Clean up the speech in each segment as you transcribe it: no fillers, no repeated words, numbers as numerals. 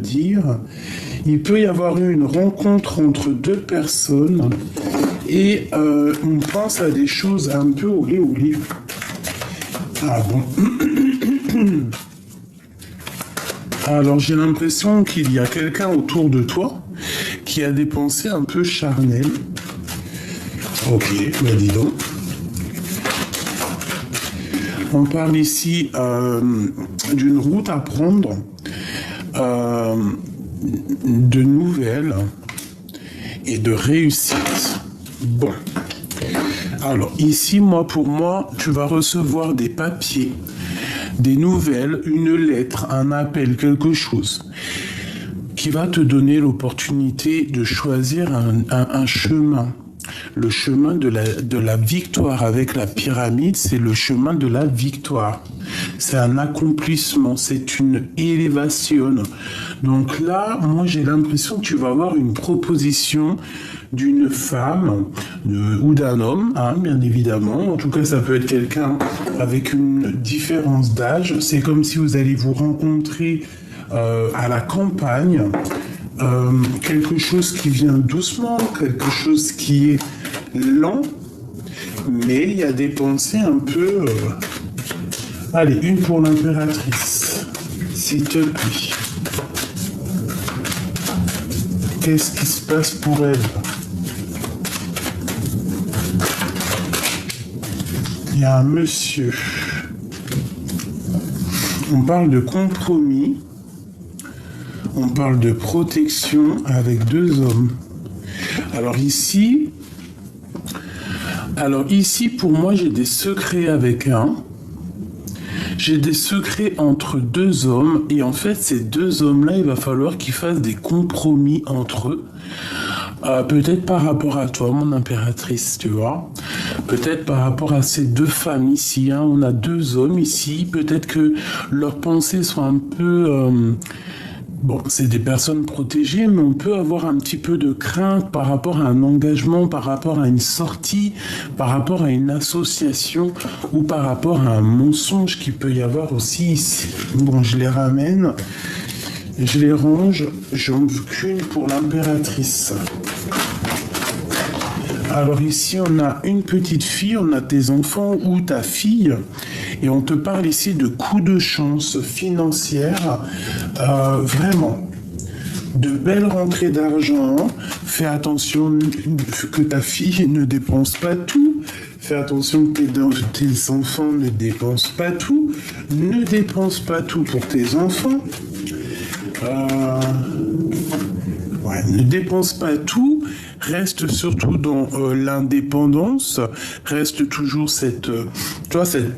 dire, il peut y avoir eu une rencontre entre deux personnes et on pense à des choses un peu olé. Ah bon. Alors j'ai l'impression qu'il y a quelqu'un autour de toi qui a des pensées un peu charnelles. Ok, bah dis donc. On parle ici d'une route à prendre, de nouvelles et de réussite. Bon. Alors ici, pour moi, tu vas recevoir des papiers, des nouvelles, une lettre, un appel, quelque chose qui va te donner l'opportunité de choisir un chemin. Le chemin de la victoire avec la pyramide, c'est le chemin de la victoire. C'est un accomplissement, c'est une élévation. Donc là, moi j'ai l'impression que tu vas avoir une proposition d'une femme ou d'un homme, hein, bien évidemment. En tout cas, ça peut être quelqu'un avec une différence d'âge. C'est comme si vous allez vous rencontrer à la campagne. Quelque chose qui vient doucement, quelque chose qui est lent, mais il y a des pensées un peu... Allez, une pour l'impératrice, s'il te plaît. Qu'est-ce qui se passe pour elle? Il y a un monsieur. On parle de compromis. On parle de protection avec deux hommes. Alors ici, pour moi, j'ai des secrets avec un. J'ai des secrets entre deux hommes. Et en fait, ces deux hommes-là, il va falloir qu'ils fassent des compromis entre eux. Peut-être par rapport à toi, mon impératrice, tu vois. Peut-être par rapport à ces deux femmes ici. Hein. On a deux hommes ici. Peut-être que leurs pensées sont un peu... Bon, c'est des personnes protégées, mais on peut avoir un petit peu de crainte par rapport à un engagement, par rapport à une sortie, par rapport à une association ou par rapport à un mensonge qui peut y avoir aussi ici. Bon, je les ramène, je les range, j'en veux qu'une pour l'impératrice. Alors ici, on a une petite fille, on a tes enfants ou ta fille, et on te parle ici de coups de chance financière, vraiment, de belles rentrées d'argent. Fais attention que ta fille ne dépense pas tout, fais attention que tes enfants ne dépensent pas tout, ne dépense pas tout pour tes enfants. Ne dépense pas tout, reste surtout dans l'indépendance, reste toujours cette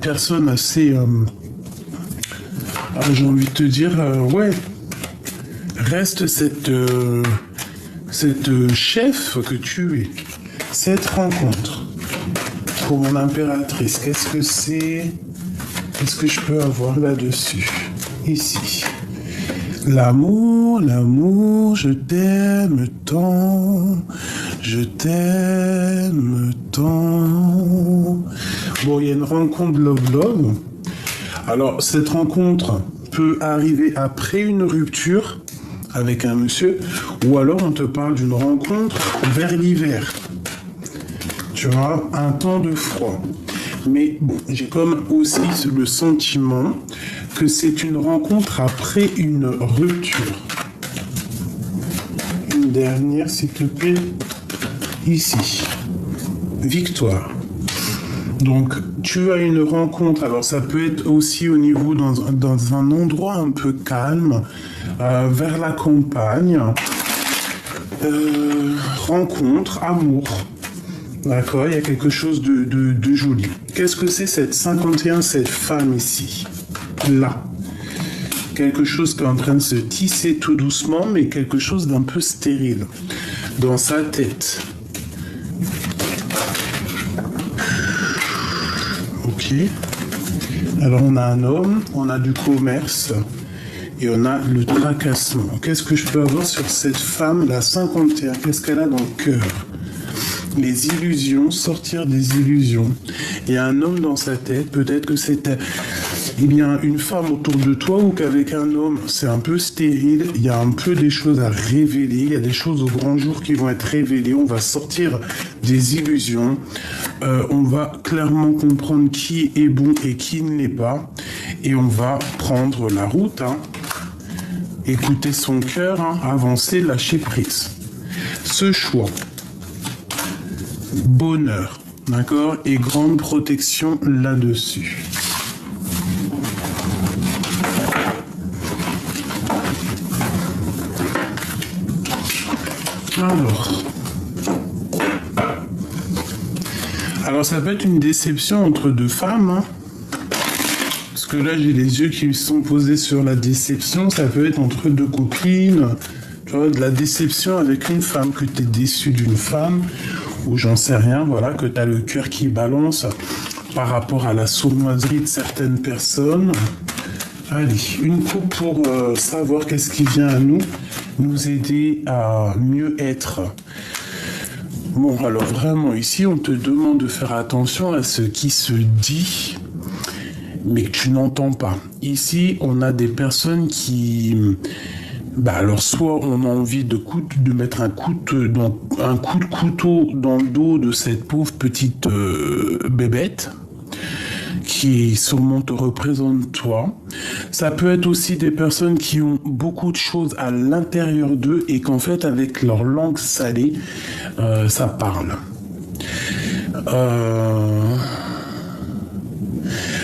personne assez, j'ai envie de te dire, reste cette chef que tu es. Cette rencontre pour mon impératrice, qu'est-ce que c'est? Qu'est-ce que je peux avoir là-dessus? Ici. L'amour, je t'aime tant, Bon, il y a une rencontre love. Alors, cette rencontre peut arriver après une rupture avec un monsieur, ou alors on te parle d'une rencontre vers l'hiver. Tu vois, un temps de froid. Mais bon, j'ai comme aussi le sentiment que c'est une rencontre après une rupture. Une dernière, s'il te plaît. Ici. Victoire. Donc, tu as une rencontre. Alors, ça peut être aussi au niveau dans un endroit un peu calme, vers la campagne. Rencontre, amour. D'accord, il y a quelque chose de joli. Qu'est-ce que c'est cette 51, cette femme ici? Là. Quelque chose qui est en train de se tisser tout doucement, mais quelque chose d'un peu stérile. Dans sa tête. Ok. Alors on a un homme, on a du commerce, et on a le tracassement. Qu'est-ce que je peux avoir sur cette femme, la 51? Qu'est-ce qu'elle a dans le cœur? Les illusions, sortir des illusions. Il y a un homme dans sa tête, peut-être que il y a une femme autour de toi ou qu'avec un homme, c'est un peu stérile, il y a un peu des choses à révéler, il y a des choses au grand jour qui vont être révélées, on va sortir des illusions, on va clairement comprendre qui est bon et qui ne l'est pas, et on va prendre la route, hein. Écouter son cœur, hein, avancer, lâcher prise. Ce choix, bonheur, d'accord, et grande protection là-dessus. Alors ça peut être une déception entre deux femmes, hein. Parce que là j'ai les yeux qui sont posés sur la déception, ça peut être entre deux copines, tu vois, de la déception avec une femme, que tu es déçu d'une femme, ou j'en sais rien, voilà, que tu as le cœur qui balance par rapport à la sournoiserie de certaines personnes. Allez, une coupe pour savoir qu'est-ce qui vient à nous aider à mieux être. Bon, alors vraiment, ici, on te demande de faire attention à ce qui se dit, mais que tu n'entends pas. Ici, on a des personnes qui... alors soit on a envie de mettre un coup de couteau dans le dos de cette pauvre petite bébête, qui sûrement te représente toi. Ça peut être aussi des personnes qui ont beaucoup de choses à l'intérieur d'eux et qu'en fait avec leur langue salée, ça parle.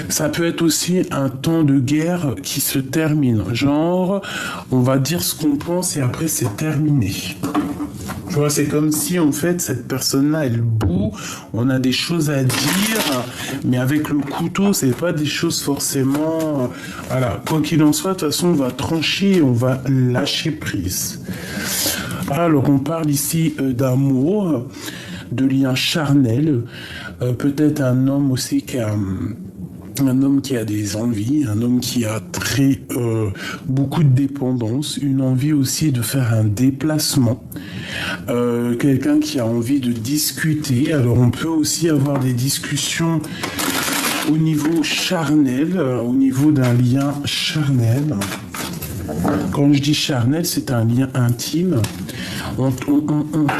Ça peut être aussi un temps de guerre qui se termine. Genre, on va dire ce qu'on pense et après c'est terminé. Tu vois, c'est comme si, en fait, cette personne-là, elle boue, on a des choses à dire, mais avec le couteau, c'est pas des choses forcément... Voilà, quoi qu'il en soit, de toute façon, on va trancher, on va lâcher prise. Alors, on parle ici d'amour, de lien charnel, peut-être un homme aussi qui a... Un homme qui a des envies, un homme qui a beaucoup de dépendance, une envie aussi de faire un déplacement, quelqu'un qui a envie de discuter. Alors on peut aussi avoir des discussions au niveau charnel, au niveau d'un lien charnel. Quand je dis charnel, c'est un lien intime. On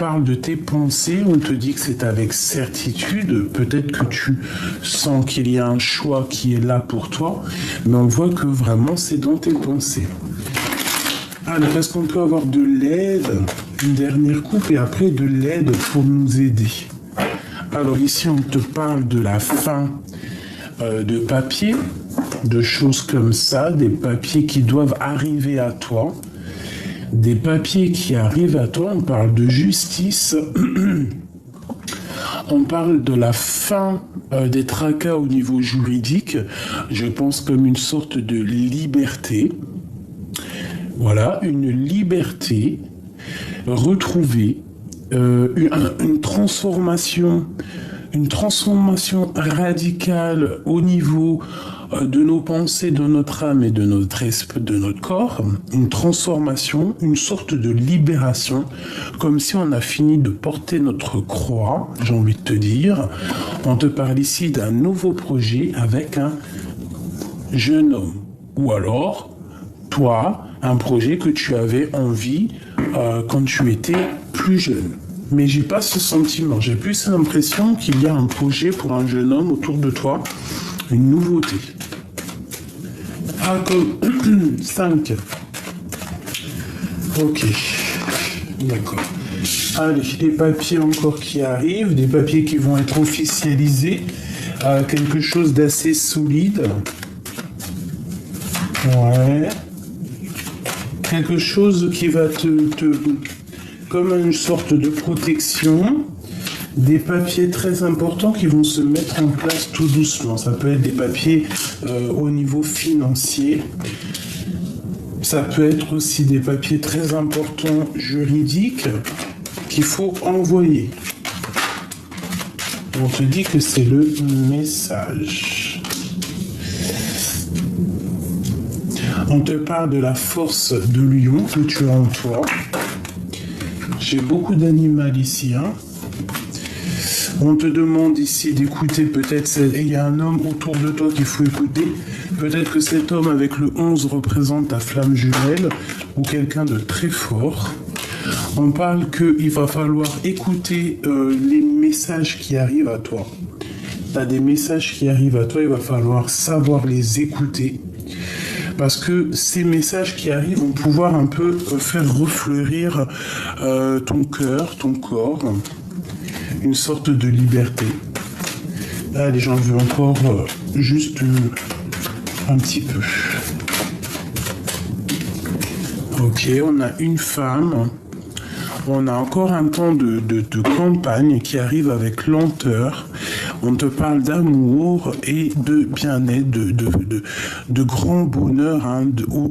parle de tes pensées, on te dit que c'est avec certitude, peut-être que tu sens qu'il y a un choix qui est là pour toi, mais on voit que vraiment c'est dans tes pensées. Alors, est-ce qu'on peut avoir de l'aide, une dernière coupe, et après de l'aide pour nous aider? Alors ici, on te parle de la fin de papier, de choses comme ça, des papiers qui doivent arriver à toi. Des papiers qui arrivent à toi, on parle de justice, on parle de la fin des tracas au niveau juridique, je pense comme une sorte de liberté. Voilà, une liberté retrouvée, une transformation radicale au niveau de nos pensées, de notre âme et de notre corps, une transformation, une sorte de libération, comme si on a fini de porter notre croix, j'ai envie de te dire. On te parle ici d'un nouveau projet avec un jeune homme, ou alors, toi, un projet que tu avais envie quand tu étais plus jeune. Mais j'ai pas ce sentiment, j'ai plus l'impression qu'il y a un projet pour un jeune homme autour de toi, une nouveauté. Ah, comme 5. Ok, d'accord. Allez, des papiers encore qui arrivent, des papiers qui vont être officialisés, quelque chose d'assez solide. Ouais. Quelque chose qui va comme une sorte de protection, des papiers très importants qui vont se mettre en place tout doucement. Ça peut être des papiers au niveau financier. Ça peut être aussi des papiers très importants juridiques qu'il faut envoyer. On te dit que c'est le message. On te parle de la force de lion que tu as en toi. J'ai beaucoup d'animal ici, hein. On te demande ici d'écouter, peut-être, il y a un homme autour de toi qu'il faut écouter. Peut-être que cet homme avec le 11 représente ta flamme jumelle ou quelqu'un de très fort. On parle qu'il va falloir écouter les messages qui arrivent à toi. Tu as des messages qui arrivent à toi, il va falloir savoir les écouter. Parce que ces messages qui arrivent vont pouvoir un peu faire refleurir ton cœur, ton corps, une sorte de liberté. Là, les gens veulent encore juste un petit peu. Ok, on a une femme. On a encore un temps de campagne qui arrive avec lenteur. On te parle d'amour et de bien-être, de grand bonheur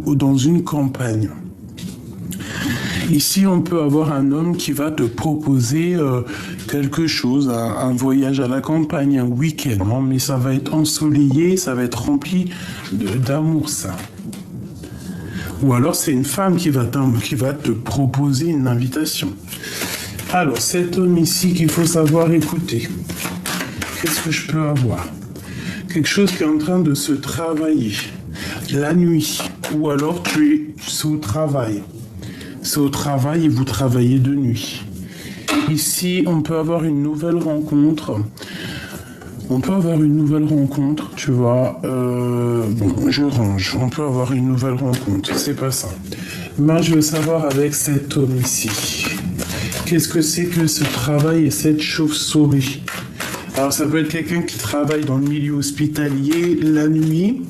dans une campagne. Ici, on peut avoir un homme qui va te proposer quelque chose, un voyage à la campagne, un week-end, hein, mais ça va être ensoleillé, ça va être rempli d'amour, ça. Ou alors c'est une femme qui va te proposer une invitation. Alors, cet homme ici qu'il faut savoir écouter. Qu'est-ce que je peux avoir? Quelque chose qui est en train de se travailler. La nuit. Ou alors c'est au travail. C'est au travail et vous travaillez de nuit. Ici, on peut avoir une nouvelle rencontre. Tu vois. Bon, je range. On peut avoir une nouvelle rencontre. C'est pas ça. Moi, je veux savoir avec cet homme ici. Qu'est-ce que c'est que ce travail et cette chauve-souris? Alors, ça peut être quelqu'un qui travaille dans le milieu hospitalier la nuit.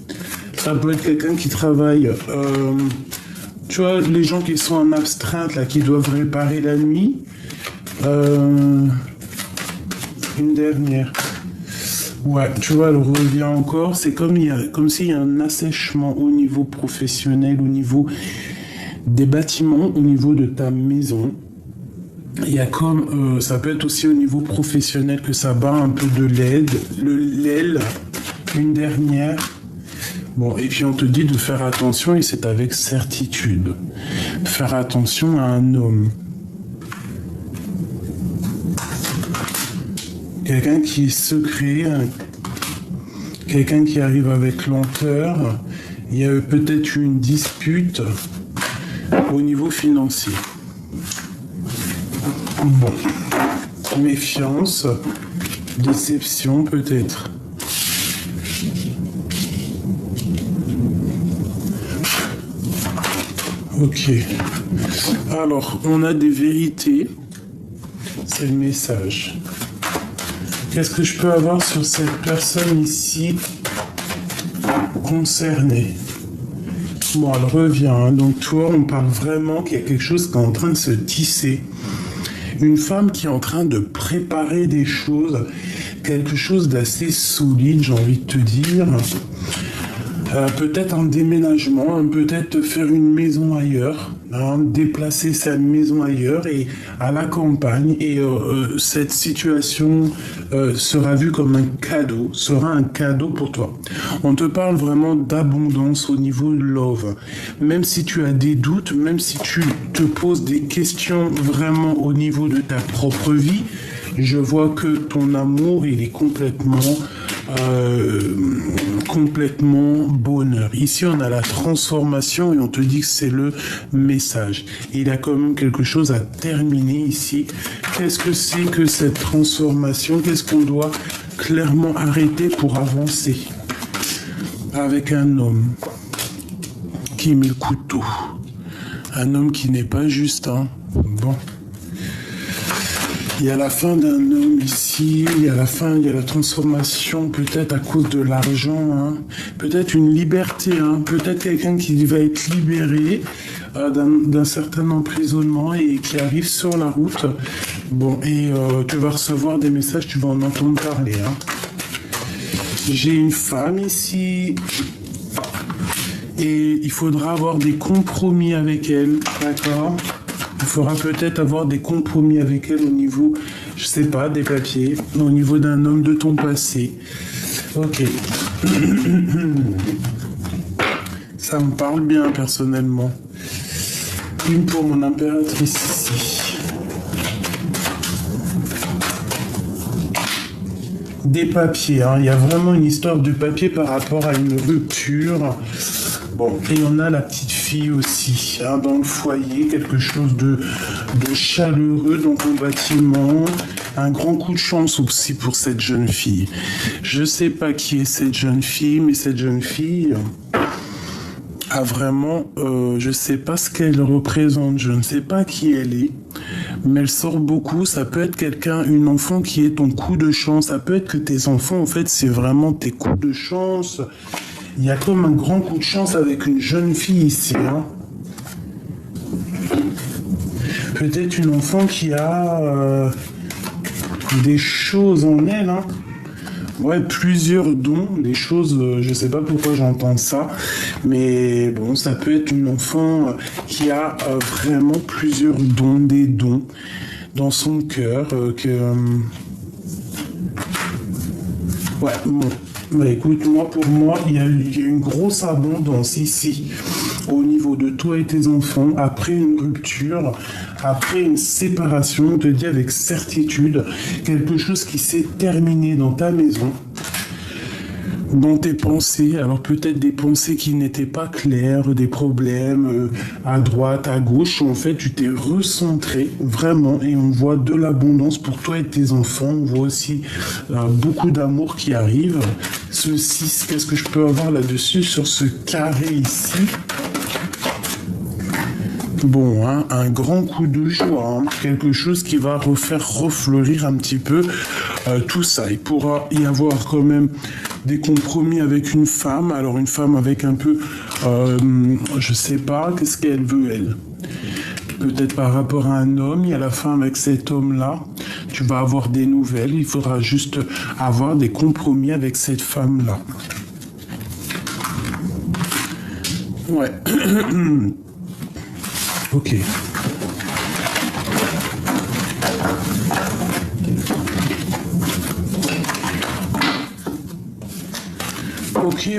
Ça peut être quelqu'un qui travaille... tu vois, les gens qui sont en astreinte, là, qui doivent réparer la nuit. Une dernière. Ouais, tu vois, elle revient encore. C'est comme s'il y a un assèchement au niveau professionnel, au niveau des bâtiments, au niveau de ta maison. Il y a comme, ça peut être aussi au niveau professionnel que ça bat un peu de l'aile, une dernière. Bon, et puis on te dit de faire attention, et c'est avec certitude. Faire attention à un homme. Quelqu'un qui est secret, quelqu'un qui arrive avec lenteur. Il y a peut-être une dispute au niveau financier. Bon, méfiance, déception peut-être. Ok. Alors, on a des vérités. C'est le message. Qu'est-ce que je peux avoir sur cette personne ici concernée? Bon, elle revient. Hein. Donc, toi, on parle vraiment qu'il y a quelque chose qui est en train de se tisser. Une femme qui est en train de préparer des choses, quelque chose d'assez solide, j'ai envie de te dire. Peut-être un déménagement, peut-être faire une maison ailleurs, hein, déplacer sa maison ailleurs et à la campagne. Et cette situation sera vue comme un cadeau, sera un cadeau pour toi. On te parle vraiment d'abondance au niveau de love. Même si tu as des doutes, même si tu te poses des questions vraiment au niveau de ta propre vie, je vois que ton amour, il est complètement bonheur. Ici, on a la transformation et on te dit que c'est le message. Et il y a quand même quelque chose à terminer ici. Qu'est-ce que c'est que cette transformation? Qu'est-ce qu'on doit clairement arrêter pour avancer? Avec un homme qui met le couteau. Un homme qui n'est pas juste, hein. Bon. Il y a la fin d'un homme ici, il y a la transformation, peut-être à cause de l'argent, hein. Peut-être une liberté, hein. Peut-être quelqu'un qui va être libéré d'un certain emprisonnement et qui arrive sur la route. Bon, et tu vas recevoir des messages, tu vas en entendre parler, hein. J'ai une femme ici et il faudra avoir des compromis avec elle, d'accord ? Il faudra peut-être avoir des compromis avec elle au niveau, je sais pas, des papiers, au niveau d'un homme de ton passé. Ok. Ça me parle bien personnellement. Une pour mon impératrice ici. des papiers, hein. Il y a vraiment une histoire de papier par rapport à une rupture. Bon, et on a la petite fille aussi, hein, dans le foyer, quelque chose de chaleureux dans ton bâtiment. Un grand coup de chance aussi pour cette jeune fille. Je sais pas qui est cette jeune fille, mais cette jeune fille a vraiment, je sais pas ce qu'elle représente, je ne sais pas qui elle est, mais elle sort beaucoup. Ça peut être quelqu'un, une enfant qui est ton coup de chance. Ça peut être que tes enfants, en fait, c'est vraiment tes coups de chance. Il y a comme un grand coup de chance avec une jeune fille ici, hein. Peut-être une enfant qui a des choses en elle, hein. Ouais, plusieurs dons, des choses, je sais pas pourquoi j'entends ça, mais bon, ça peut être une enfant qui a vraiment plusieurs dons, des dons dans son cœur, ouais, bon. Bah écoute, pour moi, il y a une grosse abondance ici, au niveau de toi et tes enfants, après une rupture, après une séparation, on te dit avec certitude, quelque chose qui s'est terminé dans ta maison, dans tes pensées, alors peut-être des pensées qui n'étaient pas claires, des problèmes à droite, à gauche, en fait tu t'es recentré vraiment et on voit de l'abondance pour toi et tes enfants, on voit aussi beaucoup d'amour qui arrive. Ce 6, qu'est-ce que je peux avoir là-dessus sur ce carré ici? Bon, hein, un grand coup de joie, hein, quelque chose qui va refaire refleurir un petit peu tout ça. Il pourra y avoir quand même des compromis avec une femme. Alors une femme avec un peu, je sais pas, qu'est-ce qu'elle veut elle? Peut-être par rapport à un homme, il y a la femme avec cet homme-là. Tu vas avoir des nouvelles, il faudra juste avoir des compromis avec cette femme-là. Ouais. Ok.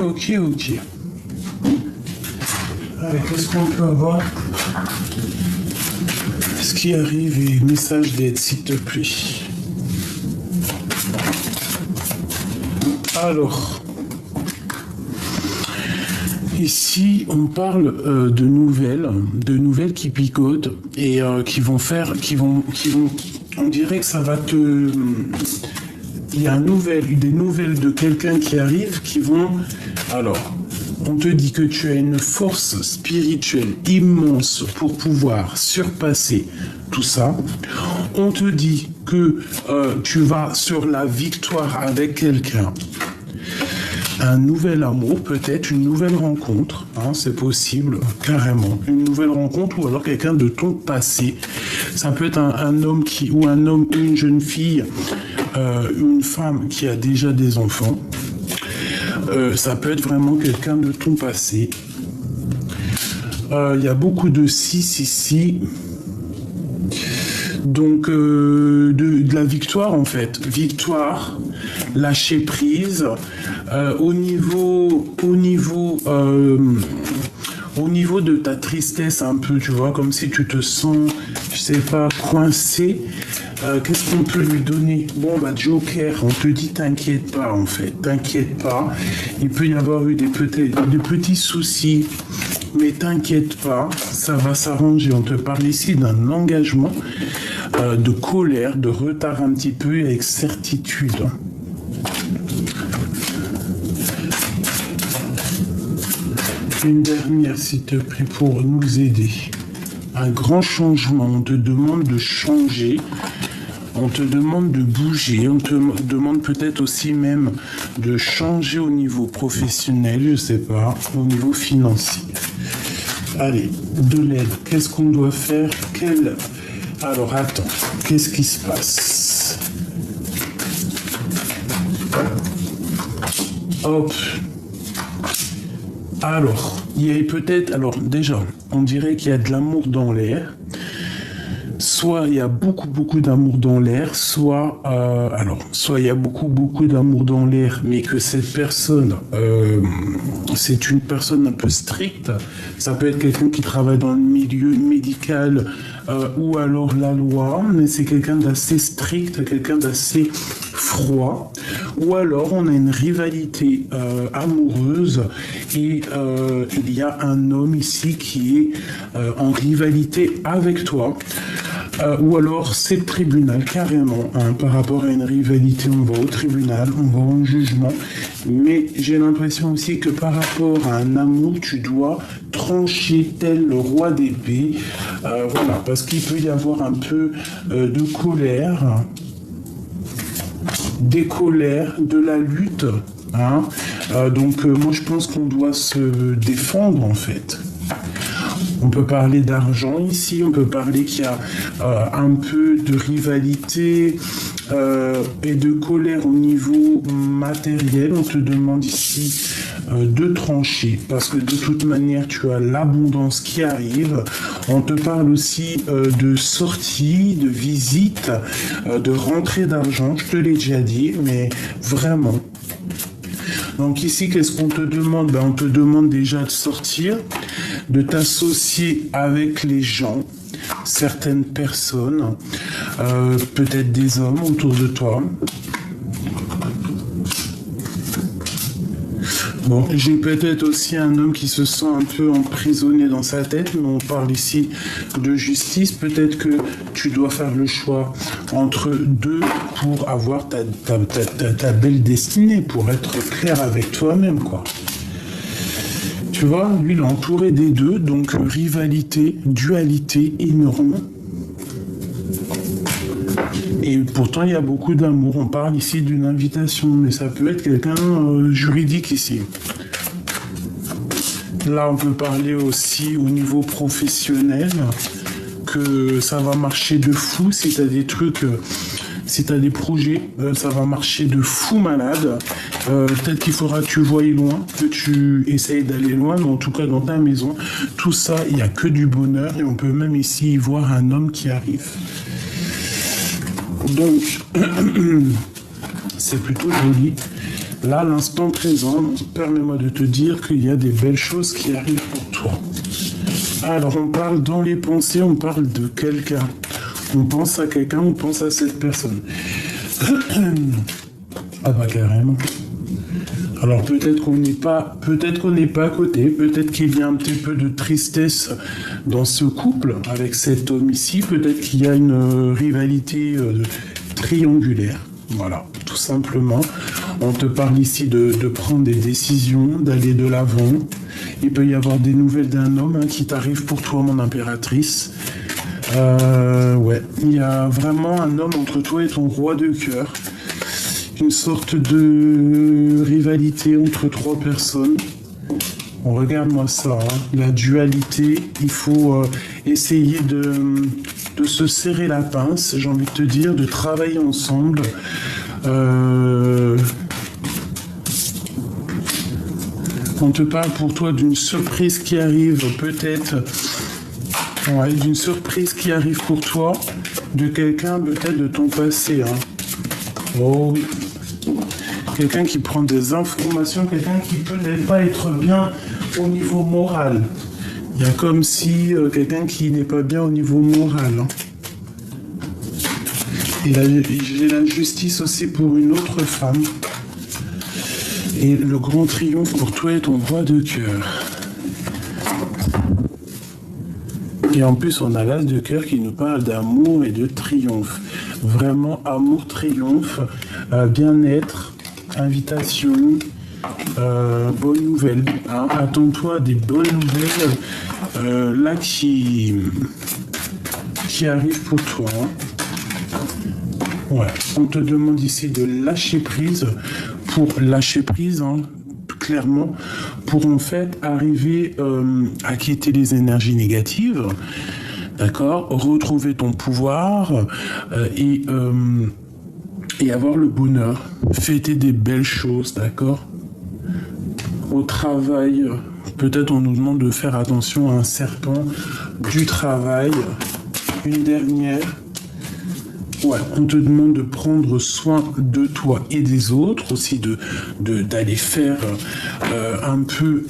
Ok. Allez, qu'est-ce qu'on peut avoir? Ce qui arrive et message d'aide, s'il te plaît. Alors, ici, on parle de nouvelles qui picotent et qui vont, on dirait que ça va te... Il y a des nouvelles de quelqu'un qui arrive qui vont... Alors, on te dit que tu as une force spirituelle immense pour pouvoir surpasser tout ça. On te dit que tu vas sur la victoire avec quelqu'un. Un nouvel amour, peut-être une nouvelle rencontre, hein, c'est possible, carrément. Une nouvelle rencontre ou alors quelqu'un de ton passé. Ça peut être un homme une jeune fille, une femme qui a déjà des enfants. Ça peut être vraiment quelqu'un de ton passé. Il y a beaucoup de 6 ici. Donc, de la victoire, en fait. Victoire, lâcher prise. Au niveau de ta tristesse, un peu, tu vois, comme si tu te sens, je sais pas, coincé. Qu'est-ce qu'on peut lui donner? Bon, bah, Joker, on te dit t'inquiète pas, en fait. T'inquiète pas. Il peut y avoir eu des petits soucis, mais t'inquiète pas, ça va s'arranger. On te parle ici d'un engagement, de colère, de retard un petit peu, avec certitude. Une dernière, s'il te plaît, pour nous aider. Un grand changement, on te demande de changer, on te demande de bouger, on te demande peut-être aussi même de changer au niveau professionnel, je sais pas, au niveau financier. Allez, de l'aide, qu'est-ce qu'on doit faire? Alors attends, qu'est-ce qui se passe? Hop. Alors, déjà, on dirait qu'il y a de l'amour dans l'air. Soit il y a beaucoup d'amour dans l'air, soit il y a beaucoup d'amour dans l'air, mais que cette personne, c'est une personne un peu stricte. Ça peut être quelqu'un qui travaille dans le milieu médical ou alors la loi, mais c'est quelqu'un d'assez strict, quelqu'un d'assez froid, ou alors on a une rivalité amoureuse et il y a un homme ici qui est en rivalité avec toi. Ou alors c'est le tribunal carrément, hein, par rapport à une rivalité, on va au tribunal, on va au jugement, mais j'ai l'impression aussi que par rapport à un amour, tu dois trancher tel le roi d'épée, voilà, parce qu'il peut y avoir un peu de colère, des colères, de la lutte, hein, donc moi je pense qu'on doit se défendre en fait. On peut parler d'argent ici, on peut parler qu'il y a un peu de rivalité et de colère au niveau matériel. On te demande ici de trancher parce que de toute manière tu as l'abondance qui arrive. On te parle aussi de sortie, de visite, de rentrée d'argent, je te l'ai déjà dit, mais vraiment. Donc ici, qu'est-ce qu'on te demande? On te demande déjà de sortir, de t'associer avec les gens, certaines personnes, peut-être des hommes autour de toi. Bon, j'ai peut-être aussi un homme qui se sent un peu emprisonné dans sa tête, mais on parle ici de justice. Peut-être que tu dois faire le choix entre deux pour avoir ta belle destinée, pour être clair avec toi-même, quoi. Tu vois, lui, il est entouré des deux, donc rivalité, dualité énorme. Et pourtant, il y a beaucoup d'amour. On parle ici d'une invitation, mais ça peut être quelqu'un juridique ici. Là, on peut parler aussi au niveau professionnel, que ça va marcher de fou si tu as des trucs, si tu as des projets, ça va marcher de fou malade. Peut-être qu'il faudra que tu voyes loin, que tu essayes d'aller loin, mais en tout cas dans ta maison, tout ça, il n'y a que du bonheur et on peut même ici voir un homme qui arrive. Donc, c'est plutôt joli. Là, l'instant présent, permets-moi de te dire qu'il y a des belles choses qui arrivent pour toi. Alors, on parle dans les pensées, on parle de quelqu'un. On pense à quelqu'un, on pense à cette personne. Ah bah carrément. Alors peut-être qu'on n'est pas à côté, peut-être qu'il y a un petit peu de tristesse dans ce couple avec cet homme ici, peut-être qu'il y a une rivalité triangulaire, voilà, tout simplement. On te parle ici de prendre des décisions, d'aller de l'avant. Il peut y avoir des nouvelles d'un homme qui t'arrive pour toi, mon impératrice. Ouais, il y a vraiment un homme entre toi et ton roi de cœur. Une sorte de rivalité entre trois personnes. Bon, regarde-moi ça, hein. La dualité, il faut essayer de se serrer la pince, j'ai envie de te dire, de travailler ensemble. On te parle pour toi d'une surprise qui arrive, peut-être. Ouais, d'une surprise qui arrive pour toi, de quelqu'un peut-être de ton passé. Hein. Oh oui. Quelqu'un qui prend des informations, quelqu'un qui peut ne pas être bien au niveau moral. Il y a comme si quelqu'un qui n'est pas bien au niveau moral. Hein. Et j'ai la justice aussi pour une autre femme. Et le grand triomphe pour toi et ton roi de cœur. Et en plus, on a l'as de cœur qui nous parle d'amour et de triomphe. Vraiment, amour, triomphe, bien-être, invitation, bonnes nouvelles. Hein. Attends-toi à des bonnes nouvelles là qui arrivent pour toi. Hein. Ouais. On te demande ici de lâcher prise. Pour lâcher prise, hein, clairement, pour en fait arriver à quitter les énergies négatives, d'accord, retrouver ton pouvoir et avoir le bonheur, fêter des belles choses, d'accord. Au travail, peut-être on nous demande de faire attention à un serpent du travail. Une dernière. Ouais, on te demande de prendre soin de toi et des autres, aussi d'aller faire un peu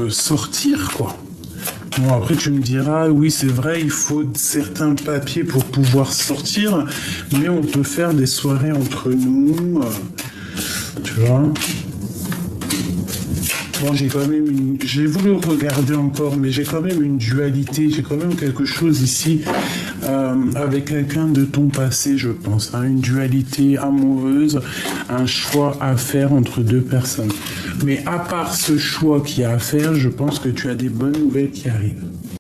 sortir, quoi. Bon, après, tu me diras, oui, c'est vrai, il faut certains papiers pour pouvoir sortir, mais on peut faire des soirées entre nous, tu vois. Bon, j'ai voulu regarder encore, mais j'ai quand même une dualité, j'ai quand même quelque chose ici avec quelqu'un de ton passé, je pense, hein, une dualité amoureuse, un choix à faire entre deux personnes. Mais à part ce choix qu'il y a à faire, je pense que tu as des bonnes nouvelles qui arrivent.